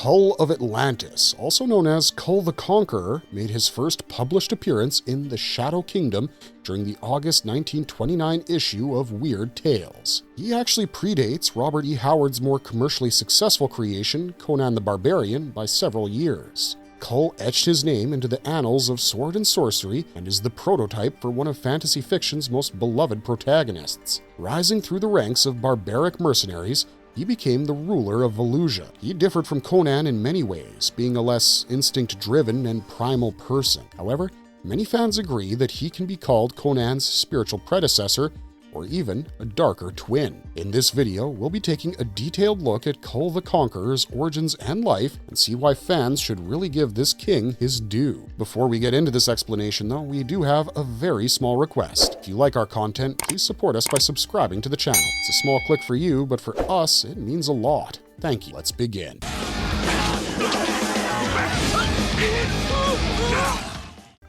Kull of Atlantis, also known as Kull the Conqueror, made his first published appearance in the Shadow Kingdom during the August 1929 issue of Weird Tales. He actually predates Robert E. Howard's more commercially successful creation, Conan the Barbarian, by several years. Kull etched his name into the annals of sword and sorcery and is the prototype for one of fantasy fiction's most beloved protagonists. Rising through the ranks of barbaric mercenaries, he became the ruler of Valusia. He differed from Conan in many ways, being a less instinct-driven and primal person. However, many fans agree that he can be called Conan's spiritual predecessor, or even a darker twin. In this video, we'll be taking a detailed look at Kull the Conqueror's origins and life, and see why fans should really give this king his due. Before we get into this explanation though, we do have a very small request. If you like our content, please support us by subscribing to the channel. It's a small click for you, but for us, it means a lot. Thank you. Let's begin.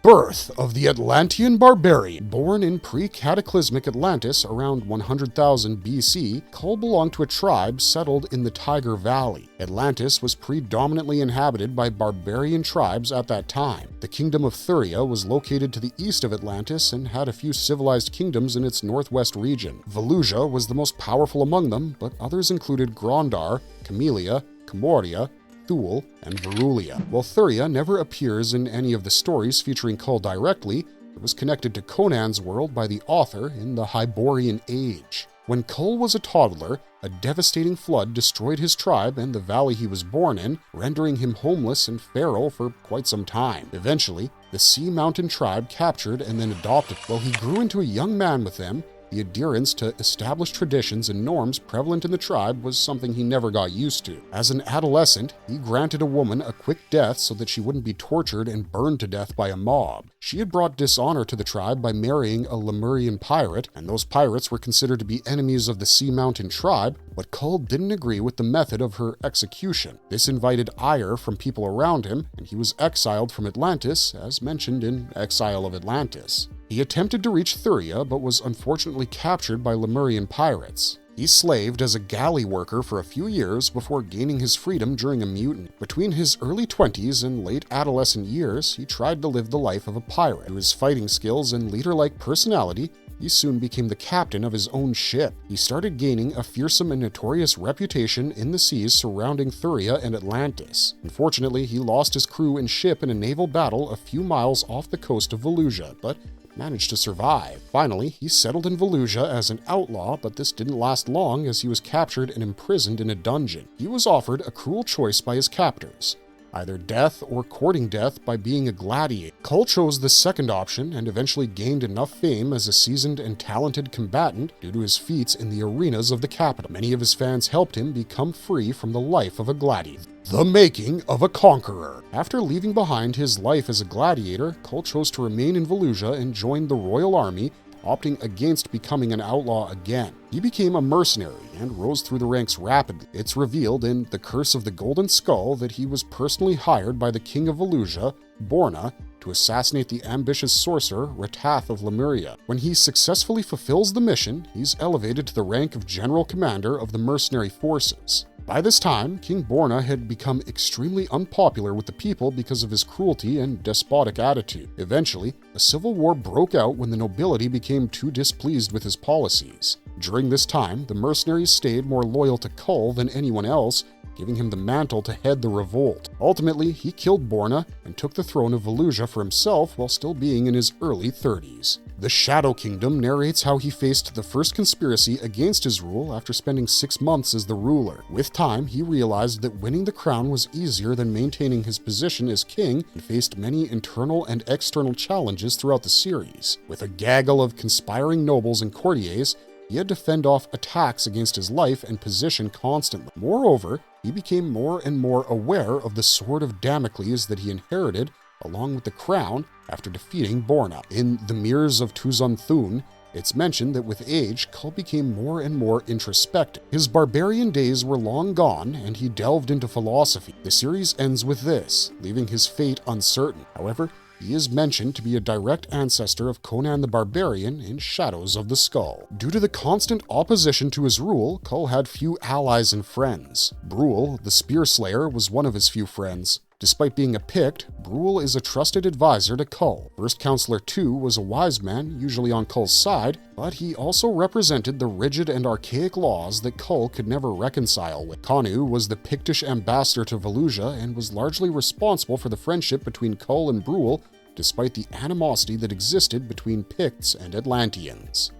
Birth of the Atlantean Barbarian. Born in pre-cataclysmic Atlantis around 100,000 BC, Kull belonged to a tribe settled in the Tiger Valley. Atlantis was predominantly inhabited by barbarian tribes at that time. The kingdom of Thuria was located to the east of Atlantis and had a few civilized kingdoms in its northwest region. Valusia was the most powerful among them, but others included Grondar, Camellia, Camoria, Thule, and Verulia. While Thuria never appears in any of the stories featuring Kull directly, it was connected to Conan's world by the author in the Hyborian Age. When Kull was a toddler, a devastating flood destroyed his tribe and the valley he was born in, rendering him homeless and feral for quite some time. Eventually, the Sea Mountain tribe captured and then adopted. While he grew into a young man with them, the adherence to established traditions and norms prevalent in the tribe was something he never got used to. As an adolescent, he granted a woman a quick death so that she wouldn't be tortured and burned to death by a mob. She had brought dishonor to the tribe by marrying a Lemurian pirate, and those pirates were considered to be enemies of the Sea Mountain tribe, but Kull didn't agree with the method of her execution. This invited ire from people around him, and he was exiled from Atlantis, as mentioned in Exile of Atlantis. He attempted to reach Thuria, but was unfortunately captured by Lemurian pirates. He slaved as a galley worker for a few years before gaining his freedom during a mutiny. Between his early 20s and late adolescent years, he tried to live the life of a pirate. Through his fighting skills and leader-like personality, he soon became the captain of his own ship. He started gaining a fearsome and notorious reputation in the seas surrounding Thuria and Atlantis. Unfortunately, he lost his crew and ship in a naval battle a few miles off the coast of Valusia, but managed to survive. Finally, he settled in Valusia as an outlaw, but this didn't last long as he was captured and imprisoned in a dungeon. He was offered a cruel choice by his captors: either death or courting death by being a gladiator. Kull chose the second option and eventually gained enough fame as a seasoned and talented combatant due to his feats in the arenas of the capital. Many of his fans helped him become free from the life of a gladiator. The making of a conqueror. After leaving behind his life as a gladiator, Kull chose to remain in Valusia and joined the royal army, opting against becoming an outlaw again. He became a mercenary and rose through the ranks rapidly. It's revealed in The Curse of the Golden Skull that he was personally hired by the king of Valusia, Borna, to assassinate the ambitious sorcerer Ratath of Lemuria. When he successfully fulfills the mission, he's elevated to the rank of general commander of the mercenary forces. By this time, King Borna had become extremely unpopular with the people because of his cruelty and despotic attitude. Eventually, a civil war broke out when the nobility became too displeased with his policies. During this time, the mercenaries stayed more loyal to Kull than anyone else, giving him the mantle to head the revolt. Ultimately, he killed Borna and took the throne of Valusia for himself while still being in his early 30s. The Shadow Kingdom narrates how he faced the first conspiracy against his rule after spending 6 months as the ruler. With time, he realized that winning the crown was easier than maintaining his position as king, and faced many internal and external challenges throughout the series. With a gaggle of conspiring nobles and courtiers, he had to fend off attacks against his life and position constantly. Moreover, he became more and more aware of the sword of Damocles that he inherited, along with the crown, after defeating Borna. In The Mirrors of Tuzun Thun, it's mentioned that with age, Kull became more and more introspective. His barbarian days were long gone, and he delved into philosophy. The series ends with this, leaving his fate uncertain. However, He is mentioned to be a direct ancestor of Conan the Barbarian in Shadows of the Skull. Due to the constant opposition to his rule, Kull had few allies and friends. Brule, the Spear Slayer, was one of his few friends. Despite being a Pict, Brule is a trusted advisor to Kull. First Counselor 2 was a wise man, usually on Kull's side, but he also represented the rigid and archaic laws that Kull could never reconcile with. Kanu was the Pictish ambassador to Valusia and was largely responsible for the friendship between Kull and Brule, despite the animosity that existed between Picts and Atlanteans.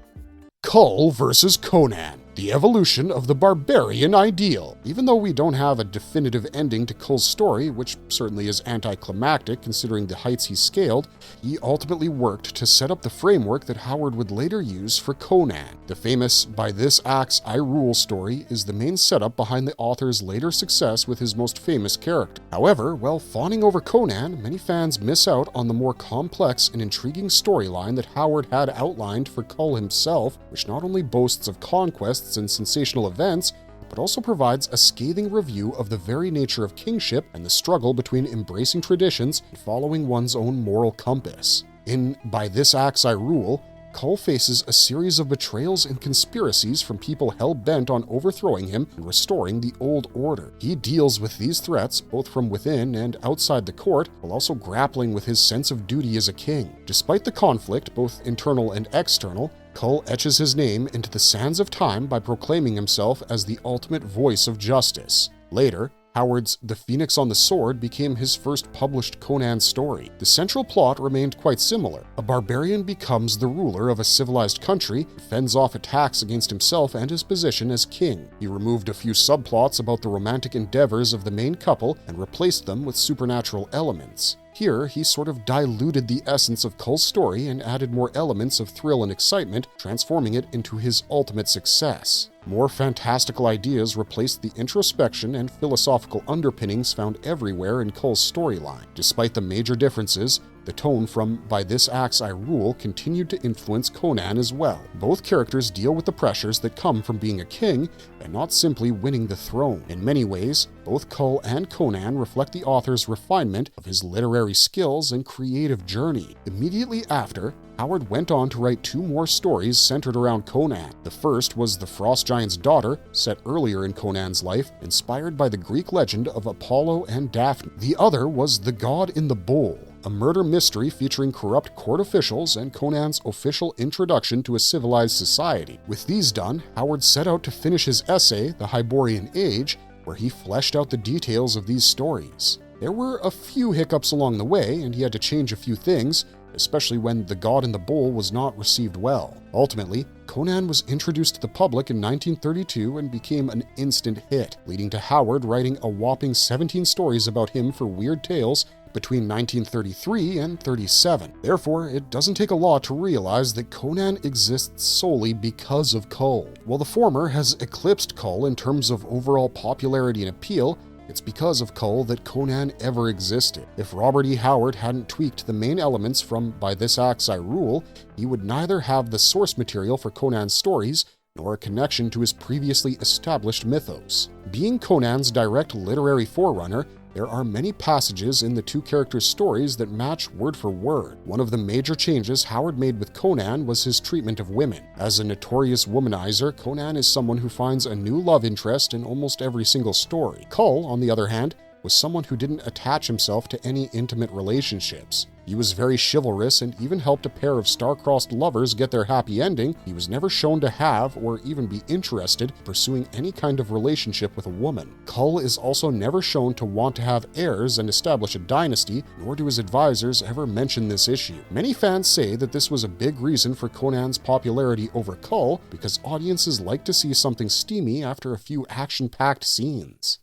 Kull versus Conan, the evolution of the barbarian ideal. Even though we don't have a definitive ending to Kull's story, which certainly is anticlimactic considering the heights he scaled, he ultimately worked to set up the framework that Howard would later use for Conan. The famous "By this axe I rule" story is the main setup behind the author's later success with his most famous character. However, while fawning over Conan, many fans miss out on the more complex and intriguing storyline that Howard had outlined for Kull himself, which not only boasts of conquests and sensational events, but also provides a scathing review of the very nature of kingship and the struggle between embracing traditions and following one's own moral compass. In By This Axe I Rule, Kull faces a series of betrayals and conspiracies from people hell-bent on overthrowing him and restoring the old order. He deals with these threats both from within and outside the court, while also grappling with his sense of duty as a king. Despite the conflict, both internal and external, Kull etches his name into the sands of time by proclaiming himself as the ultimate voice of justice. Later, Howard's The Phoenix on the Sword became his first published Conan story. The central plot remained quite similar. A barbarian becomes the ruler of a civilized country, fends off attacks against himself and his position as king. He removed a few subplots about the romantic endeavors of the main couple and replaced them with supernatural elements. Here, he sort of diluted the essence of Kull's story and added more elements of thrill and excitement, transforming it into his ultimate success. More fantastical ideas replaced the introspection and philosophical underpinnings found everywhere in Kull's storyline. Despite the major differences, the tone from By This Axe I Rule continued to influence Conan as well. Both characters deal with the pressures that come from being a king and not simply winning the throne. In many ways, both Kull and Conan reflect the author's refinement of his literary skills and creative journey. Immediately after, Howard went on to write two more stories centered around Conan. The first was The Frost Giant's Daughter, set earlier in Conan's life, inspired by the Greek legend of Apollo and Daphne. The other was The God in the Bowl, a murder mystery featuring corrupt court officials and Conan's official introduction to a civilized society. With these done, Howard set out to finish his essay, The Hyborian Age, where he fleshed out the details of these stories. There were a few hiccups along the way, and he had to change a few things, especially when The God in the Bowl was not received well. Ultimately, Conan was introduced to the public in 1932 and became an instant hit, leading to Howard writing a whopping 17 stories about him for Weird Tales between 1933 and 37. Therefore, it doesn't take a lot to realize that Conan exists solely because of Kull. While the former has eclipsed Kull in terms of overall popularity and appeal, it's because of Kull that Conan ever existed. If Robert E. Howard hadn't tweaked the main elements from By This Axe I Rule, he would neither have the source material for Conan's stories nor a connection to his previously established mythos. Being Conan's direct literary forerunner, there are many passages in the two characters' stories that match word for word. One of the major changes Howard made with Conan was his treatment of women. As a notorious womanizer, Conan is someone who finds a new love interest in almost every single story. Kull, on the other hand, was someone who didn't attach himself to any intimate relationships. He was very chivalrous and even helped a pair of star-crossed lovers get their happy ending. He was never shown to have or even be interested in pursuing any kind of relationship with a woman. Kull is also never shown to want to have heirs and establish a dynasty, nor do his advisors ever mention this issue. Many fans say that this was a big reason for Conan's popularity over Kull, because audiences like to see something steamy after a few action-packed scenes.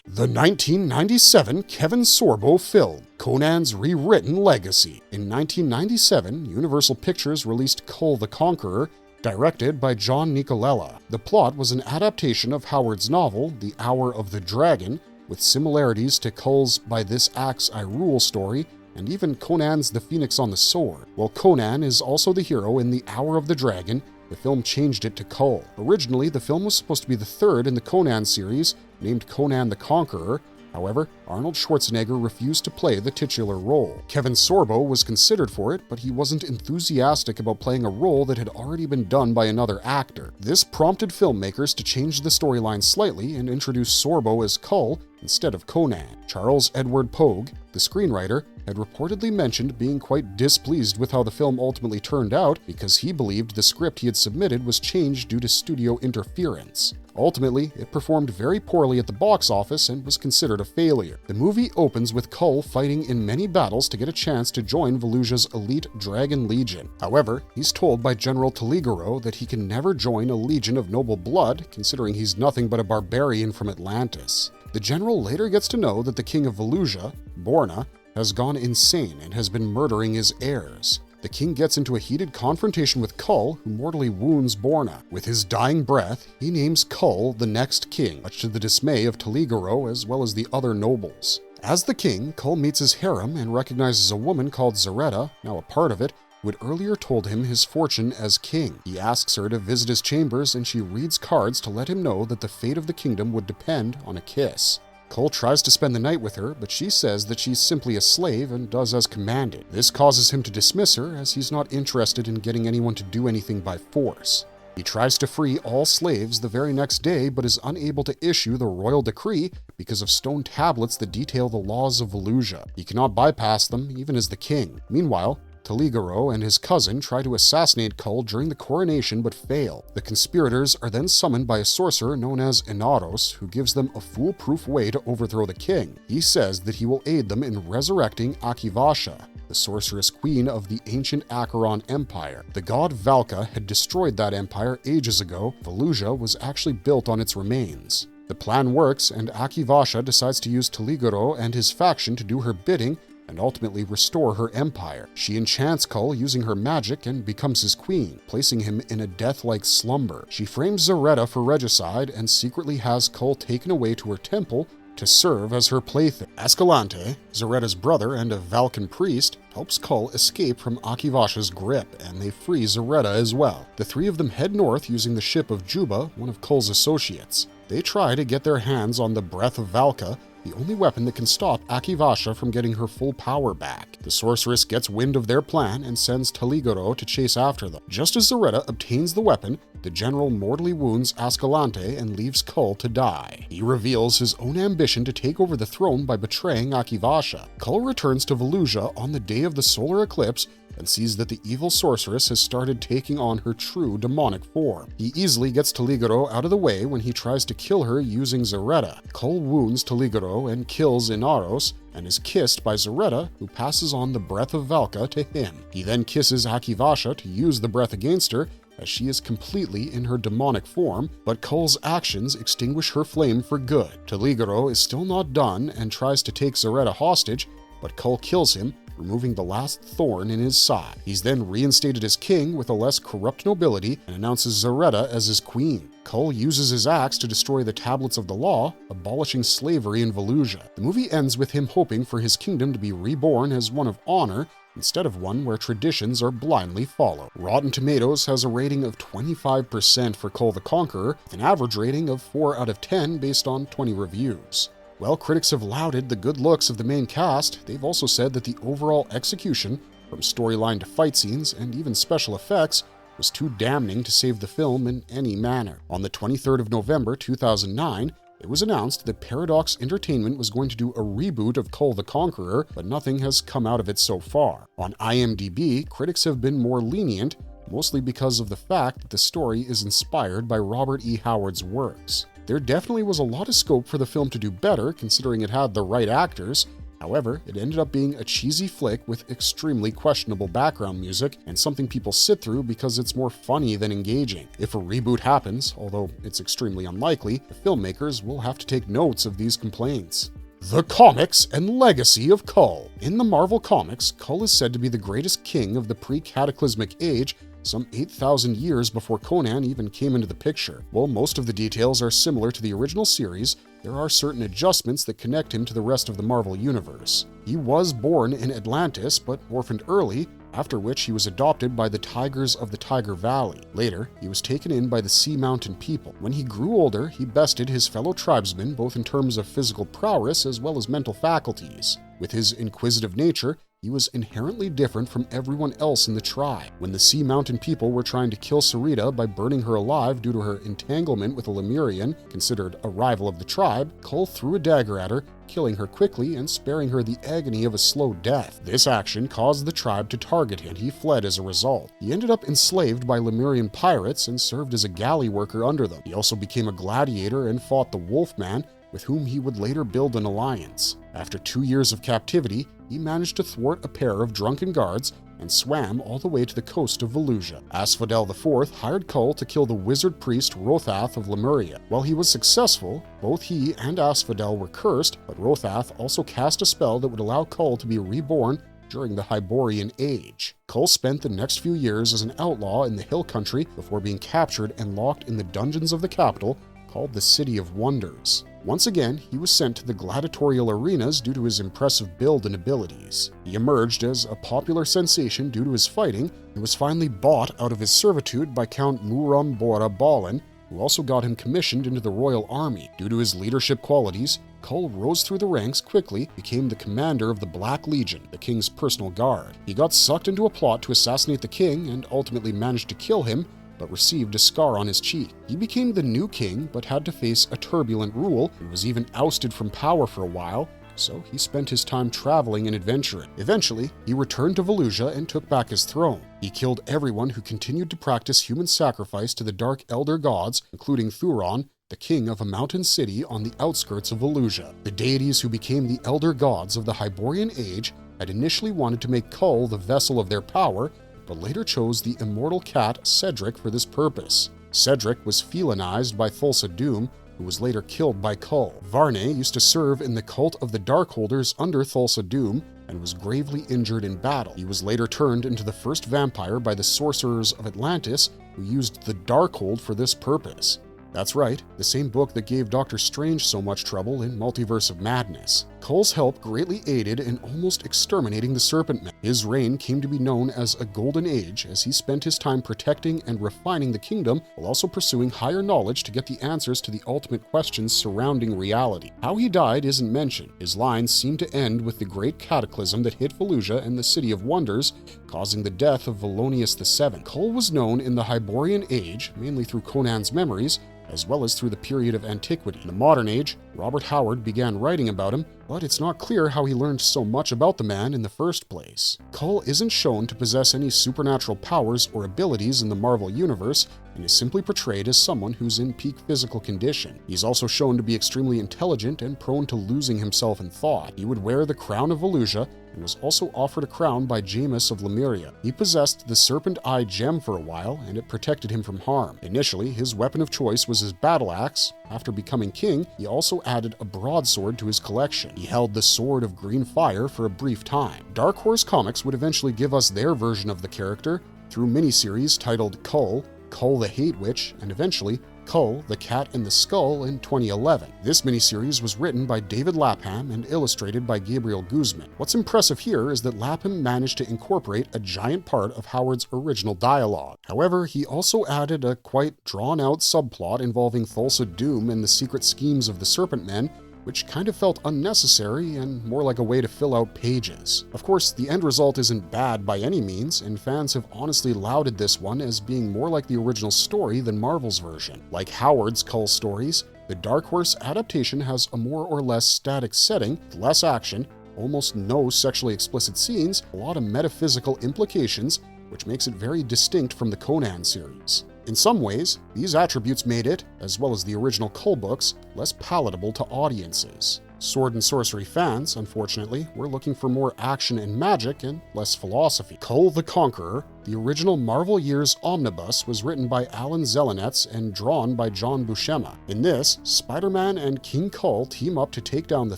The 1997 Kevin Sorbo film, Conan's Rewritten Legacy. In 1997, Universal Pictures released Kull the Conqueror, directed by John Nicolella. The plot was an adaptation of Howard's novel, The Hour of the Dragon, with similarities to Kull's By This Axe I Rule story, and even Conan's The Phoenix on the Sword. While Conan is also the hero in The Hour of the Dragon, the film changed it to Kull. Originally, the film was supposed to be the third in the Conan series, named Conan the Conqueror. However, Arnold Schwarzenegger refused to play the titular role. Kevin Sorbo was considered for it, but he wasn't enthusiastic about playing a role that had already been done by another actor. This prompted filmmakers to change the storyline slightly and introduce Sorbo as Kull instead of Conan. Charles Edward Pogue, the screenwriter, had reportedly mentioned being quite displeased with how the film ultimately turned out because he believed the script he had submitted was changed due to studio interference. Ultimately, it performed very poorly at the box office and was considered a failure. The movie opens with Kull fighting in many battles to get a chance to join Valusia's elite Dragon Legion. However, he's told by General Taligaro that he can never join a legion of noble blood, considering he's nothing but a barbarian from Atlantis. The general later gets to know that the king of Valusia, Borna, has gone insane and has been murdering his heirs. The king gets into a heated confrontation with Kull, who mortally wounds Borna. With his dying breath, he names Kull the next king, much to the dismay of Taligaro as well as the other nobles. As the king, Kull meets his harem and recognizes a woman called Zaretta, now a part of it, who had earlier told him his fortune as king. He asks her to visit his chambers, and she reads cards to let him know that the fate of the kingdom would depend on a kiss. Kull tries to spend the night with her, but she says that she's simply a slave and does as commanded. This causes him to dismiss her, as he's not interested in getting anyone to do anything by force. He tries to free all slaves the very next day, but is unable to issue the royal decree because of stone tablets that detail the laws of Valusia. He cannot bypass them, even as the king. Meanwhile, Taligaro and his cousin try to assassinate Kull during the coronation but fail. The conspirators are then summoned by a sorcerer known as Inaros, who gives them a foolproof way to overthrow the king. He says that he will aid them in resurrecting Akivasha, the sorceress queen of the ancient Acheron Empire. The god Valka had destroyed that empire ages ago. Valusia was actually built on its remains. The plan works, and Akivasha decides to use Taligaro and his faction to do her bidding and ultimately restore her empire. She enchants Kull using her magic and becomes his queen, placing him in a death-like slumber. She frames Zaretta for regicide and secretly has Kull taken away to her temple to serve as her plaything. Escalante, Zaretta's brother and a Valkan priest, helps Kull escape from Akivasha's grip, and they free Zaretta as well. The three of them head north using the ship of Juba, one of Kull's associates. They try to get their hands on the Breath of Valka, the only weapon that can stop Akivasha from getting her full power back. The sorceress gets wind of their plan and sends Taligaro to chase after them. Just as Zaretta obtains the weapon, the general mortally wounds Escalante and leaves Kull to die. He reveals his own ambition to take over the throne by betraying Akivasha. Kull returns to Valusia on the day of the solar eclipse and sees that the evil sorceress has started taking on her true demonic form. He easily gets Taligaro out of the way when he tries to kill her using Zaretta. Kull wounds Taligaro and kills Inaros, and is kissed by Zaretta, who passes on the Breath of Valka to him. He then kisses Akivasha to use the breath against her, as she is completely in her demonic form, but Kull's actions extinguish her flame for good. Taligaro is still not done and tries to take Zaretta hostage, but Kull kills him, removing the last thorn in his side. He's then reinstated as king with a less corrupt nobility and announces Zaretta as his queen. Kull uses his axe to destroy the tablets of the law, abolishing slavery in Valusia. The movie ends with him hoping for his kingdom to be reborn as one of honor, instead of one where traditions are blindly followed. Rotten Tomatoes has a rating of 25% for Kull the Conqueror, with an average rating of 4 out of 10 based on 20 reviews. While critics have lauded the good looks of the main cast, they've also said that the overall execution, from storyline to fight scenes and even special effects, was too damning to save the film in any manner. On the 23rd of November 2009, it was announced that Paradox Entertainment was going to do a reboot of Kull the Conqueror, but nothing has come out of it so far. On IMDb, critics have been more lenient, mostly because of the fact that the story is inspired by Robert E. Howard's works. There definitely was a lot of scope for the film to do better, considering it had the right actors. However, it ended up being a cheesy flick with extremely questionable background music and something people sit through because it's more funny than engaging. If a reboot happens, although it's extremely unlikely, the filmmakers will have to take notes of these complaints. The Comics and Legacy of Kull. In the Marvel Comics, Kull is said to be the greatest king of the pre-cataclysmic age, some 8,000 years before Conan even came into the picture. While most of the details are similar to the original series, there are certain adjustments that connect him to the rest of the Marvel Universe. He was born in Atlantis, but orphaned early, after which he was adopted by the Tigers of the Tiger Valley. Later, he was taken in by the Sea Mountain people. When he grew older, he bested his fellow tribesmen both in terms of physical prowess as well as mental faculties. With his inquisitive nature, he was inherently different from everyone else in the tribe. When the Sea Mountain people were trying to kill Sarita by burning her alive due to her entanglement with a Lemurian, considered a rival of the tribe, Kull threw a dagger at her, killing her quickly and sparing her the agony of a slow death. This action caused the tribe to target him, and he fled as a result. He ended up enslaved by Lemurian pirates and served as a galley worker under them. He also became a gladiator and fought the Wolfman, with whom he would later build an alliance. After 2 years of captivity, he managed to thwart a pair of drunken guards and swam all the way to the coast of Valusia. Asphodel IV hired Kull to kill the wizard priest Rothath of Lemuria. While he was successful, both he and Asphodel were cursed, but Rothath also cast a spell that would allow Kull to be reborn during the Hyborian Age. Kull spent the next few years as an outlaw in the hill country before being captured and locked in the dungeons of the capital, called the City of Wonders. Once again, he was sent to the gladiatorial arenas due to his impressive build and abilities. He emerged as a popular sensation due to his fighting and was finally bought out of his servitude by Count Muram Bora Balin, who also got him commissioned into the royal army. Due to his leadership qualities, Kull rose through the ranks quickly, became the commander of the Black Legion, the king's personal guard. He got sucked into a plot to assassinate the king and ultimately managed to kill him, but received a scar on his cheek. He became the new king, but had to face a turbulent rule and was even ousted from power for a while, so he spent his time traveling and adventuring. Eventually, he returned to Valusia and took back his throne. He killed everyone who continued to practice human sacrifice to the Dark Elder Gods, including Thuron, the king of a mountain city on the outskirts of Valusia. The deities who became the Elder Gods of the Hyborian Age had initially wanted to make Kull the vessel of their power, but later chose the immortal cat Cedric for this purpose. Cedric was felinized by Thulsa Doom, who was later killed by Kull. Varney used to serve in the cult of the Darkholders under Thulsa Doom and was gravely injured in battle. He was later turned into the first vampire by the sorcerers of Atlantis, who used the Darkhold for this purpose. That's right, the same book that gave Doctor Strange so much trouble in Multiverse of Madness. Kull's help greatly aided in almost exterminating the Serpent Men. His reign came to be known as a Golden Age, as he spent his time protecting and refining the kingdom while also pursuing higher knowledge to get the answers to the ultimate questions surrounding reality. How he died isn't mentioned. His lines seem to end with the great cataclysm that hit Valusia and the City of Wonders, causing the death of Valonius VII. Kull was known in the Hyborian Age, mainly through Conan's memories, as well as through the period of antiquity. In the modern age, Robert Howard began writing about him, but it's not clear how he learned so much about the man in the first place. Kull isn't shown to possess any supernatural powers or abilities in the Marvel Universe, and is simply portrayed as someone who's in peak physical condition. He's also shown to be extremely intelligent and prone to losing himself in thought. He would wear the crown of Valusia, and was also offered a crown by Jameis of Lemuria. He possessed the Serpent Eye gem for a while, and it protected him from harm. Initially, his weapon of choice was his battle axe. After becoming king, he also added a broadsword to his collection. He held the Sword of Green Fire for a brief time. Dark Horse Comics would eventually give us their version of the character through miniseries titled Kull, Kull the Hate Witch, and eventually Kull, the Cat in the Skull in 2011. This miniseries was written by David Lapham and illustrated by Gabriel Guzman. What's impressive here is that Lapham managed to incorporate a giant part of Howard's original dialogue. However, he also added a quite drawn-out subplot involving Thulsa Doom and the secret schemes of the Serpent Men, which kind of felt unnecessary and more like a way to fill out pages. Of course, the end result isn't bad by any means, and fans have honestly lauded this one as being more like the original story than Marvel's version. Like Howard's Kull stories, the Dark Horse adaptation has a more or less static setting, with less action, almost no sexually explicit scenes, a lot of metaphysical implications, which makes it very distinct from the Conan series. In some ways, these attributes made it, as well as the original Kull books, less palatable to audiences. Sword and sorcery fans, unfortunately, were looking for more action and magic and less philosophy. Kull the Conqueror, the original Marvel Years omnibus, was written by Alan Zelenetz and drawn by John Buscema. In this, Spider-Man and King Kull team up to take down the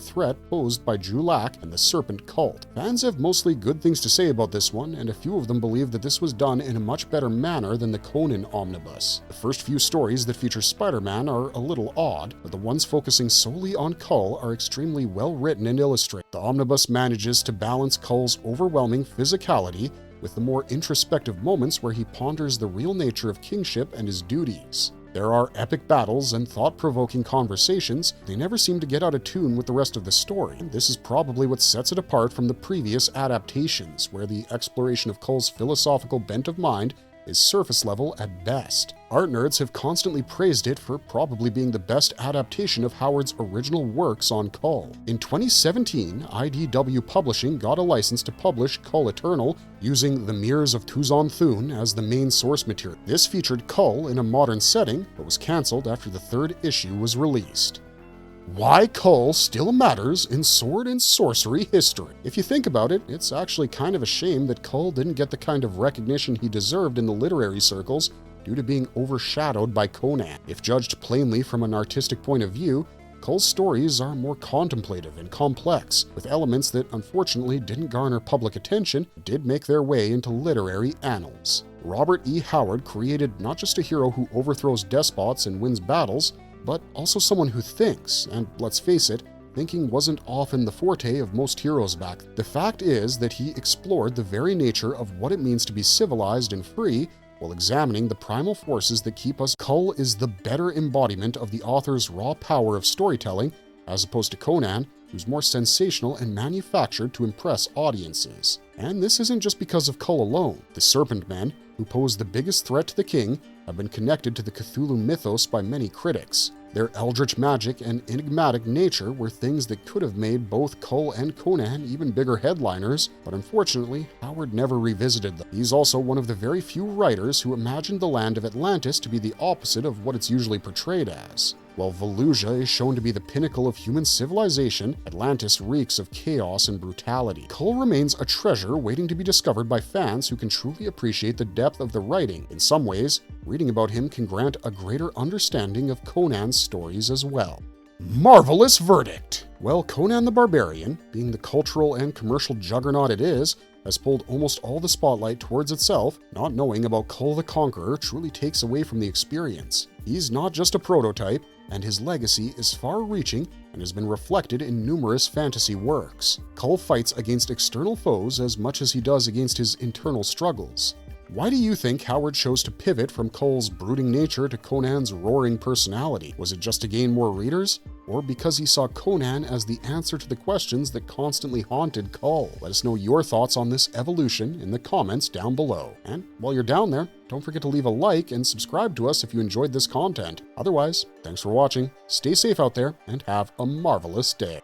threat posed by Julak and the Serpent Cult. Fans have mostly good things to say about this one, and a few of them believe that this was done in a much better manner than the Conan omnibus. The first few stories that feature Spider-Man are a little odd, but the ones focusing solely on Kull are extremely well written and illustrated. The omnibus manages to balance Kull's overwhelming physicality with the more introspective moments where he ponders the real nature of kingship and his duties. There are epic battles and thought-provoking conversations. They never seem to get out of tune with the rest of the story. And this is probably what sets it apart from the previous adaptations, where the exploration of Kull's philosophical bent of mind is surface level at best. Art nerds have constantly praised it for probably being the best adaptation of Howard's original works on Kull. In 2017, IDW Publishing got a license to publish Kull Eternal using The Mirrors of Tuzon Thun as the main source material. This featured Kull in a modern setting, but was cancelled after the third issue was released. Why Kull still matters in sword and sorcery history. If you think about it, it's actually kind of a shame that Kull didn't get the kind of recognition he deserved in the literary circles due to being overshadowed by Conan. If judged plainly from an artistic point of view, Kull's stories are more contemplative and complex, with elements that unfortunately didn't garner public attention but did make their way into literary annals. Robert E. Howard created not just a hero who overthrows despots and wins battles, but also someone who thinks, and let's face it, thinking wasn't often the forte of most heroes back then. The fact is that he explored the very nature of what it means to be civilized and free while examining the primal forces that keep us. Kull is the better embodiment of the author's raw power of storytelling, as opposed to Conan, who's more sensational and manufactured to impress audiences. And this isn't just because of Kull alone. The Serpent Men, who pose the biggest threat to the king, have been connected to the Cthulhu mythos by many critics. Their eldritch magic and enigmatic nature were things that could have made both Kull and Conan even bigger headliners, but unfortunately, Howard never revisited them. He's also one of the very few writers who imagined the land of Atlantis to be the opposite of what it's usually portrayed as. While Valusia is shown to be the pinnacle of human civilization, Atlantis reeks of chaos and brutality. Kull remains a treasure waiting to be discovered by fans who can truly appreciate the depth of the writing. In some ways, reading about him can grant a greater understanding of Conan's stories as well. Marvelous verdict! Well, Conan the Barbarian, being the cultural and commercial juggernaut it is, has pulled almost all the spotlight towards itself. Not knowing about Kull the Conqueror truly takes away from the experience. He's not just a prototype, and his legacy is far-reaching and has been reflected in numerous fantasy works. Kull fights against external foes as much as he does against his internal struggles. Why do you think Howard chose to pivot from Kull's brooding nature to Conan's roaring personality? Was it just to gain more readers? Or because he saw Conan as the answer to the questions that constantly haunted Kull? Let us know your thoughts on this evolution in the comments down below. And while you're down there, don't forget to leave a like and subscribe to us if you enjoyed this content. Otherwise, thanks for watching, stay safe out there, and have a marvelous day.